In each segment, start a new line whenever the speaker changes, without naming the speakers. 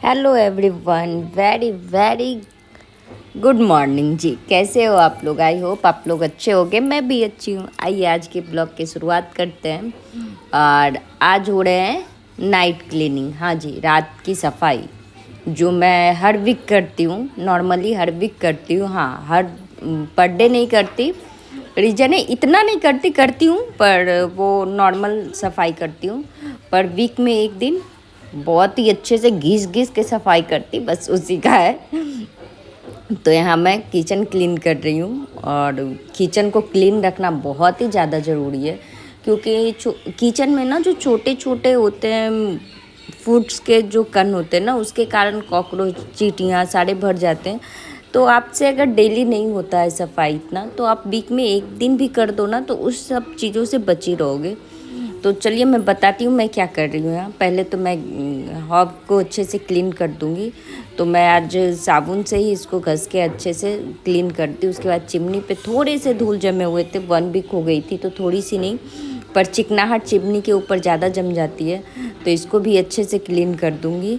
Hello everyone, very very good morning जी। कैसे हो आप लोग? आई होप आप लोग अच्छे होंगे। मैं भी अच्छी हूँ। आइए आज के ब्लॉग की शुरुआत करते हैं। और आज हो रहे हैं नाइट क्लीनिंग। हाँ जी, रात की सफाई जो मैं हर वीक करती हूँ। नॉर्मली हर वीक करती हूँ। हाँ, हर पर डे नहीं करती। रीजन है, इतना नहीं करती हूँ, पर वो नॉर्मल सफाई करती हूँ। पर वीक में एक दिन बहुत ही अच्छे से घिस घिस के सफाई करती, बस उसी का है। तो यहाँ मैं किचन क्लीन कर रही हूँ। और किचन को क्लीन रखना बहुत ही ज़्यादा ज़रूरी है, क्योंकि किचन में ना जो छोटे छोटे होते हैं फूड्स के जो कण होते हैं ना, उसके कारण कॉकरोच चींटियाँ सारे भर जाते हैं। तो आपसे अगर डेली नहीं होता है सफाई इतना, तो आप वीक में एक दिन भी कर दो ना, तो उस सब चीज़ों से बची रहोगे। तो चलिए मैं बताती हूँ मैं क्या कर रही हूँ यहाँ। पहले तो मैं हॉब को अच्छे से क्लीन कर दूँगी। तो मैं आज साबुन से ही इसको घस के अच्छे से क्लीन करती हूँ। उसके बाद चिमनी पे थोड़े से धूल जमे हुए थे, 1 वीक हो गई थी, तो थोड़ी सी नहीं पर चिकनाहट चिमनी के ऊपर ज़्यादा जम जाती है, तो इसको भी अच्छे से क्लीन कर दूँगी।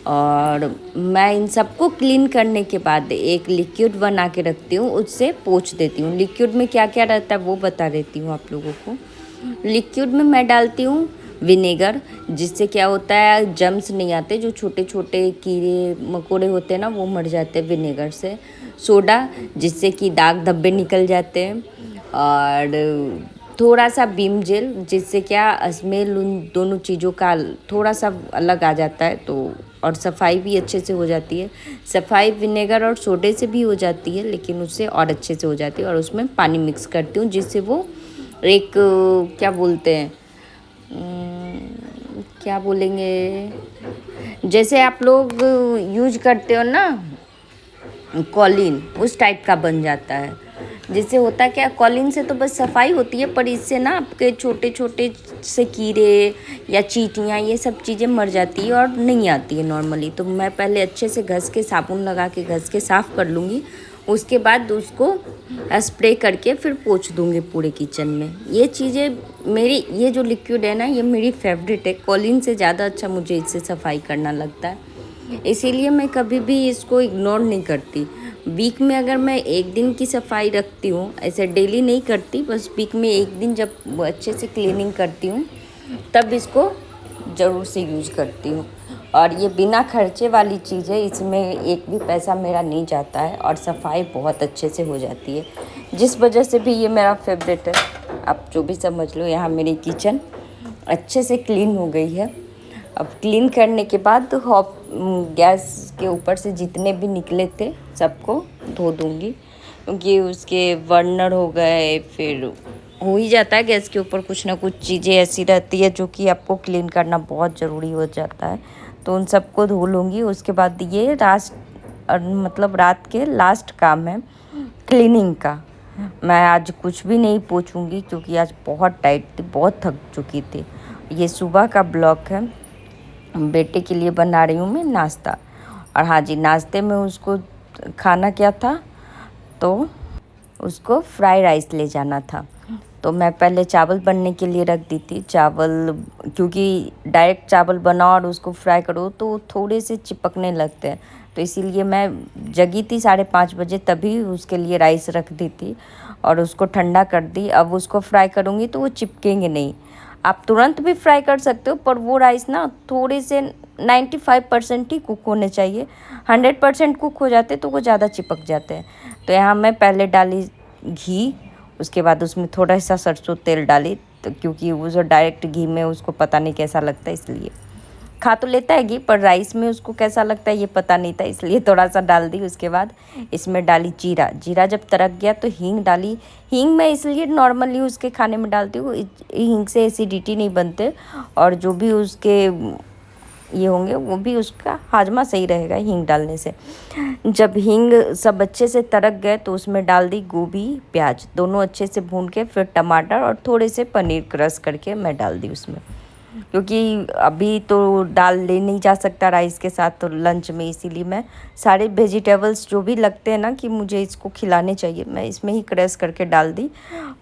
और मैं इन सबको क्लीन करने के बाद एक लिक्विड बना के रखती हूँ, उससे पोंछ देती हूँ। लिक्विड में क्या क्या रहता है वो बता देती हूँ आप लोगों को। लिक्विड में मैं डालती हूँ विनेगर, जिससे क्या होता है जम्स नहीं आते, जो छोटे छोटे कीड़े मकोड़े होते हैं ना वो मर जाते हैं विनेगर से। सोडा, जिससे कि दाग धब्बे निकल जाते हैं। और थोड़ा सा बीम जेल, जिससे क्या स्मेल उन दोनों चीज़ों का थोड़ा सा अलग आ जाता है, तो और सफाई भी अच्छे से हो जाती है। सफाई विनेगर और सोडे से भी हो जाती है, लेकिन उससे और अच्छे से हो जाती है। और उसमें पानी मिक्स करती हूँ, जिससे वो एक क्या बोलते हैं, क्या बोलेंगे, जैसे आप लोग यूज करते हो ना कॉलिन, उस टाइप का बन जाता है। जिससे होता क्या, कॉलिन से तो बस सफाई होती है, पर इससे ना आपके छोटे छोटे से कीड़े या चींटियाँ ये सब चीज़ें मर जाती है और नहीं आती है नॉर्मली। तो मैं पहले अच्छे से घस के साबुन लगा के घस के साफ़ कर लूँगी। उसके बाद उसको स्प्रे करके फिर पोंछ दूँगी पूरे किचन में। ये चीज़ें मेरी, ये जो लिक्विड है ना, ये मेरी फेवरेट है। कॉलिन से ज़्यादा अच्छा मुझे इससे सफाई करना लगता है, इसीलिए मैं कभी भी इसको इग्नोर नहीं करती। वीक में अगर मैं एक दिन की सफाई रखती हूँ, ऐसे डेली नहीं करती, बस वीक में एक दिन जब अच्छे से क्लीनिंग करती हूँ तब इसको ज़रूर से यूज करती हूँ। और ये बिना खर्चे वाली चीज़ है, इसमें एक भी पैसा मेरा नहीं जाता है और सफाई बहुत अच्छे से हो जाती है, जिस वजह से भी ये मेरा फेवरेट है। आप जो भी समझ लो, यहाँ मेरी किचन अच्छे से क्लीन हो गई है। अब क्लीन करने के बाद हॉप गैस के ऊपर से जितने भी निकले थे सबको धो दूँगी, क्योंकि उसके बर्नर हो गए, फिर हो ही जाता है गैस के ऊपर कुछ ना कुछ चीज़ें ऐसी रहती है जो कि आपको क्लीन करना बहुत ज़रूरी हो जाता है। तो उन सबको धो लूँगी। उसके बाद ये मतलब रात के लास्ट काम है क्लीनिंग का। मैं आज कुछ भी नहीं पोंछूंगी, क्योंकि आज बहुत टाइट थी, बहुत थक चुकी थी। ये सुबह का ब्लॉग है। बेटे के लिए बना रही हूँ मैं नाश्ता। और हाँ जी, नाश्ते में उसको खाना क्या था, तो उसको फ्राई राइस ले जाना था। तो मैं पहले चावल बनने के लिए रख दी थी। चावल, क्योंकि डायरेक्ट चावल बनाओ और उसको फ्राई करो तो थोड़े से चिपकने लगते हैं, तो इसीलिए मैं जगी थी 5:30 बजे, तभी उसके लिए राइस रख दी थी और उसको ठंडा कर दी। अब उसको फ्राई करूँगी तो वो चिपकेंगे नहीं। आप तुरंत भी फ्राई कर सकते हो, पर वो राइस ना थोड़े से 95% ही कुक होने चाहिए। 100% कुक हो जाते तो वो ज़्यादा चिपक जाते हैं। तो यहाँ मैं पहले डाली घी, उसके बाद उसमें थोड़ा सा सरसों तेल डाली, तो क्योंकि वो जो डायरेक्ट घी में उसको पता नहीं कैसा लगता है, इसलिए खा तो लेता है घी, पर राइस में उसको कैसा लगता है ये पता नहीं था, इसलिए थोड़ा सा डाल दी। उसके बाद इसमें डाली जीरा। जीरा जब तड़क गया तो हींग डाली। हींग मैं इसलिए नॉर्मली उसके खाने में डालती हूँ, हींग से एसिडिटी नहीं बनते और जो भी उसके ये होंगे वो भी, उसका हाजमा सही रहेगा हींग डालने से। जब हींग सब अच्छे से तड़क गए तो उसमें डाल दी गोभी प्याज, दोनों अच्छे से भून के, फिर टमाटर और थोड़े से पनीर क्रश करके मैं डाल दी उसमें, क्योंकि अभी तो दाल ले नहीं जा सकता राइस के साथ तो लंच में, इसीलिए मैं सारे वेजिटेबल्स जो भी लगते हैं ना कि मुझे इसको खिलाने चाहिए, मैं इसमें ही क्रश करके डाल दी।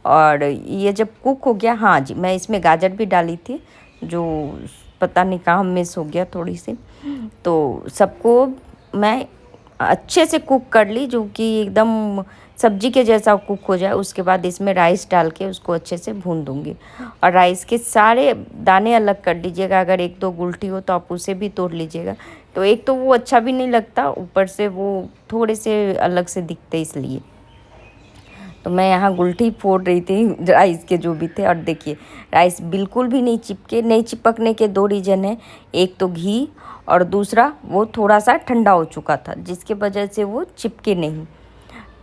और ये जब कुक हो गया, हाँ जी, मैं इसमें गाजर भी डाली थी, जो पता नहीं कहाँ मिस हो गया थोड़ी सी। तो सबको मैं अच्छे से कुक कर ली, जो कि एकदम सब्जी के जैसा कुक हो जाए। उसके बाद इसमें राइस डाल के उसको अच्छे से भून दूंगी। और राइस के सारे दाने अलग कर लीजिएगा, अगर एक दो गुलटी हो तो आप उसे भी तोड़ लीजिएगा। तो एक तो वो अच्छा भी नहीं लगता, ऊपर से वो थोड़े से अलग से दिखते इसलिए। तो मैं यहाँ गुलटी फोड़ रही थी राइस के जो भी थे। और देखिए राइस बिल्कुल भी नहीं चिपकने के दो रीज़न है। एक तो घी, और दूसरा वो थोड़ा सा ठंडा हो चुका था, जिसके वजह से वो चिपके नहीं।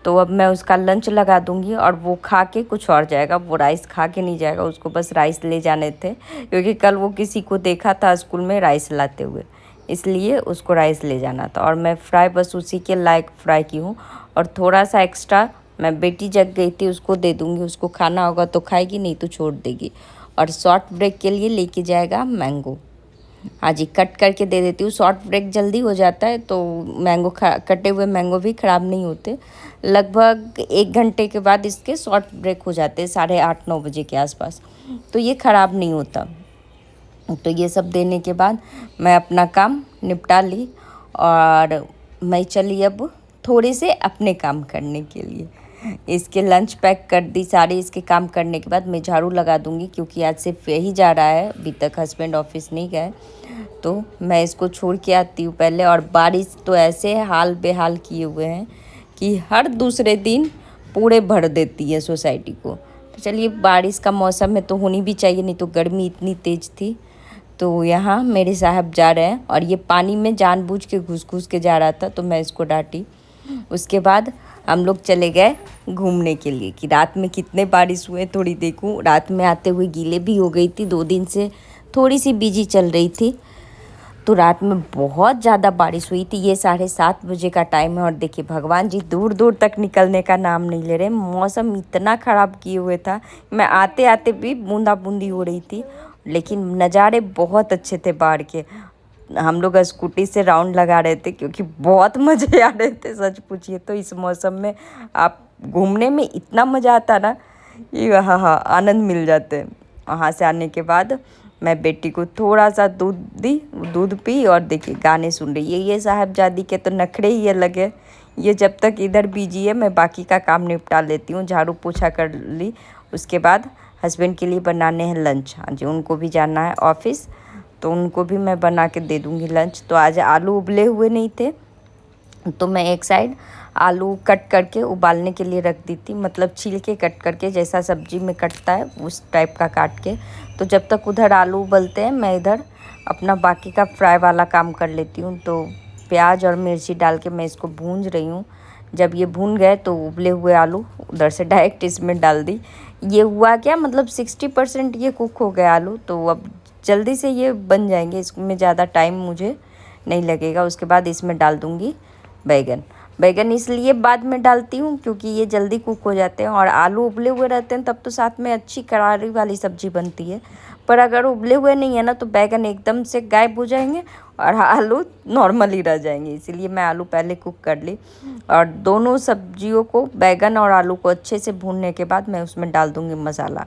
तो अब मैं उसका लंच लगा दूंगी, और वो खा के कुछ और जाएगा, वो राइस खा के नहीं जाएगा। उसको बस राइस ले जाने थे, क्योंकि कल वो किसी को देखा था स्कूल में राइस लाते हुए, इसलिए उसको राइस ले जाना था। और मैं फ्राई बस उसी के लायक फ्राई की हूँ। और थोड़ा सा एक्स्ट्रा मैं, बेटी जग गई थी, उसको दे दूँगी। उसको खाना होगा तो खाएगी, नहीं तो छोड़ देगी। और शॉर्ट ब्रेक के लिए लेके जाएगा मैंगो। हाँ जी, कट करके दे देती हूँ, शॉर्ट ब्रेक जल्दी हो जाता है। तो मैंगो कटे हुए मैंगो भी ख़राब नहीं होते। लगभग 1 घंटे के बाद इसके शॉर्ट ब्रेक हो जाते हैं, 8:30-9 बजे के आसपास। तो ये ख़राब नहीं होता। तो ये सब देने के बाद मैं अपना काम निपटा ली, और मैं चली अब थोड़े से अपने काम करने के लिए। इसके लंच पैक कर दी सारी। इसके काम करने के बाद मैं झाड़ू लगा दूंगी, क्योंकि आज सिर्फ यही जा रहा है, अभी तक हस्बैंड ऑफिस नहीं गए। तो मैं इसको छोड़ के आती हूँ पहले। और बारिश तो ऐसे हाल बेहाल किए हुए हैं कि हर दूसरे दिन पूरे भर देती है सोसाइटी को। तो चलिए, बारिश का मौसम है तो होनी भी चाहिए, नहीं तो गर्मी इतनी तेज़ थी। तो यहाँ मेरे साहब जा रहे हैं, और ये पानी में जानबूझ के घुस के जा रहा था, तो मैं इसको डांटी। उसके बाद हम लोग चले गए घूमने के लिए, कि रात में कितने बारिश हुए थोड़ी देखूं। रात में आते हुए गीले भी हो गई थी, 2 दिन से थोड़ी सी बिजी चल रही थी। तो रात में बहुत ज़्यादा बारिश हुई थी। ये 7:30 बजे का टाइम है, और देखिए भगवान जी दूर दूर तक निकलने का नाम नहीं ले रहे। मौसम इतना ख़राब किए हुए था, मैं आते आते भी बूंदा बूंदी हो रही थी, लेकिन नज़ारे बहुत अच्छे थे बाढ़ के। हम लोग स्कूटी से राउंड लगा रहे थे, क्योंकि बहुत मज़े आ रहे थे। सच पूछिए तो इस मौसम में आप घूमने में इतना मज़ा आता ना, ये हाँ हाँ आनंद मिल जाते हैं। वहाँ से आने के बाद मैं बेटी को थोड़ा सा दूध पी, और देखिए गाने सुन रही है। ये साहबजादी के तो नखरे ही अलग है। ये जब तक इधर बिजी है, मैं बाकी का काम निपटा लेती हूँ। झाड़ू पोछा कर ली। उसके बाद हस्बैंड के लिए बनाने हैं लंच। हाँ जी, उनको भी जाना है ऑफिस, तो उनको भी मैं बना के दे दूँगी लंच। तो आज आलू उबले हुए नहीं थे, तो मैं एक साइड आलू कट करके उबालने के लिए रख दी थी, मतलब छील के कट करके, जैसा सब्जी में कटता है उस टाइप का काट के। तो जब तक उधर आलू उबलते हैं, मैं इधर अपना बाकी का फ्राई वाला काम कर लेती हूँ। तो प्याज और मिर्ची डाल के मैं इसको भूंज रही हूँ। जब ये भून गए तो उबले हुए आलू उधर से डायरेक्ट इसमें डाल दी। ये हुआ क्या, मतलब 60% ये कुक हो गया आलू। तो अब जल्दी से ये बन जाएंगे, इसमें ज़्यादा टाइम मुझे नहीं लगेगा। उसके बाद इसमें डाल दूँगी बैगन इसलिए बाद में डालती हूँ, क्योंकि ये जल्दी कुक हो जाते हैं। और आलू उबले हुए रहते हैं तब तो साथ में अच्छी करारी वाली सब्ज़ी बनती है। पर अगर उबले हुए नहीं है ना, तो बैगन एकदम से गायब हो जाएंगे और आलू नॉर्मल ही रह जाएंगे। इसीलिए मैं आलू पहले कुक कर ली। और दोनों सब्जियों को, बैगन और आलू को अच्छे से भूनने के बाद मैं उसमें डाल दूँगी मसाला।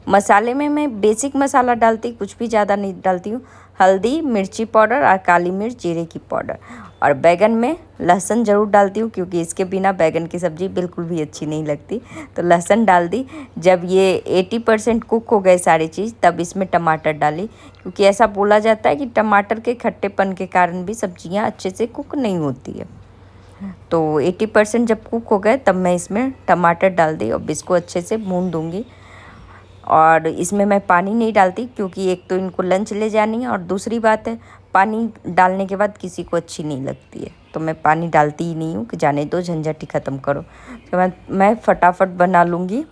मसाले में मैं बेसिक मसाला डालती, कुछ भी ज़्यादा नहीं डालती हूँ। हल्दी, मिर्ची पाउडर और काली मिर्च, जीरे की पाउडर। और बैगन में लहसुन ज़रूर डालती हूँ, क्योंकि इसके बिना बैगन की सब्ज़ी बिल्कुल भी अच्छी नहीं लगती। तो लहसुन डाल दी। जब ये 80% कुक हो गए सारी चीज़, तब इसमें टमाटर डाली, क्योंकि ऐसा बोला जाता है कि टमाटर के खट्टेपन के कारण भी सब्जियाँ अच्छे से कुक नहीं होती है। तो 80% जब कुक हो गए, तब मैं इसमें टमाटर डाल दी। अब इसको अच्छे से भून दूँगी। और इसमें मैं पानी नहीं डालती, क्योंकि एक तो इनको लंच ले जानी है, और दूसरी बात है पानी डालने के बाद किसी को अच्छी नहीं लगती है। तो मैं पानी डालती ही नहीं हूँ, कि जाने दो, झंझट ही ख़त्म करो। तो मैं फटाफट बना लूँगी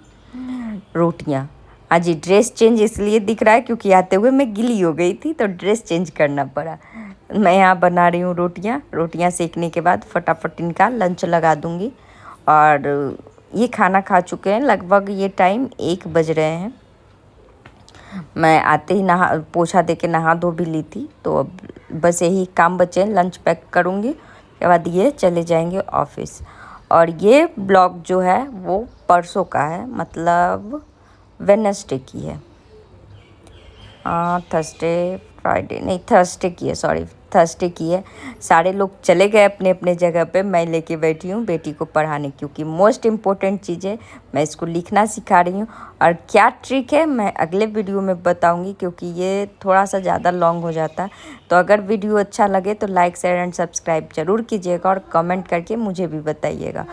रोटियाँ। हाँ जी, ड्रेस चेंज इसलिए दिख रहा है क्योंकि आते हुए मैं गीली हो गई थी, तो ड्रेस चेंज करना पड़ा। मैं यहाँ बना रही हूँ रोटियाँ सेकने के बाद फटाफट इनका लंच लगा दूँगी। और ये खाना खा चुके हैं, लगभग ये टाइम 1 बज रहे हैं। मैं आते ही पोछा दे के नहा धो भी ली थी। तो अब बस यही काम बचे हैं, लंच पैक करूँगी, उसके बाद ये चले जाएंगे ऑफिस। और ये ब्लॉग जो है वो परसों का है, मतलब वेडनेसडे की है। थर्सडे, फ्राइडे नहीं, थर्सडे की है, सॉरी थर्सडे की है। सारे लोग चले गए अपने अपने जगह पे, मैं लेके बैठी हूँ बेटी को पढ़ाने, क्योंकि मोस्ट इम्पोर्टेंट चीज़ है, मैं इसको लिखना सिखा रही हूँ। और क्या ट्रिक है मैं अगले वीडियो में बताऊँगी, क्योंकि ये थोड़ा सा ज़्यादा लॉन्ग हो जाता है। तो अगर वीडियो अच्छा लगे तो लाइक शेयर एंड सब्सक्राइब ज़रूर कीजिएगा और कमेंट करके मुझे भी बताइएगा।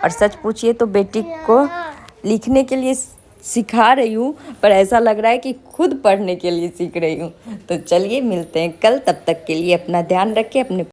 और सच पूछिए तो बेटी को लिखने के लिए सिखा रही हूँ, पर ऐसा लग रहा है कि खुद पढ़ने के लिए सीख रही हूँ। तो चलिए मिलते हैं कल, तब तक के लिए अपना ध्यान रखें, अपने